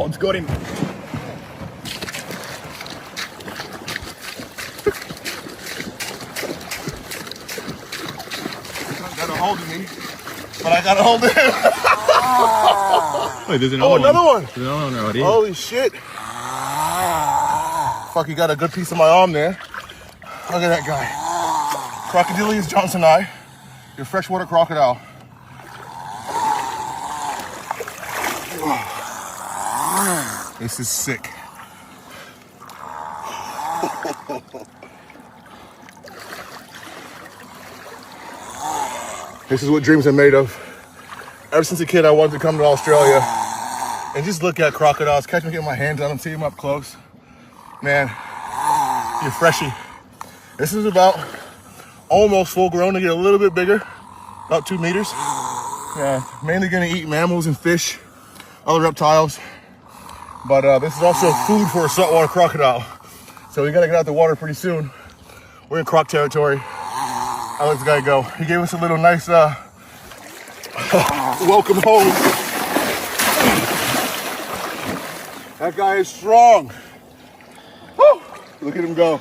Dog's got him. Got a hold of me, but I got a hold of him. Wait, there's another one. Another one. There's another one right here. Holy shit. Fuck, you got a good piece of my arm there. Look at that guy. Crocodilius johnsoni, your freshwater crocodile. This is sick. This is what dreams are made of. Ever since a kid, I wanted to come to Australia and just look at crocodiles, catch them, get my hands on them, see them up close. Man, you're freshy. This is about almost full grown. They get a little bit bigger, about 2 meters. Yeah, mainly gonna eat mammals and fish, other reptiles. But this is also food for a saltwater crocodile. So we gotta get out the water pretty soon. We're in croc territory. I'll let this guy go. He gave us a little nice welcome home. That guy is strong. Woo! Look at him go.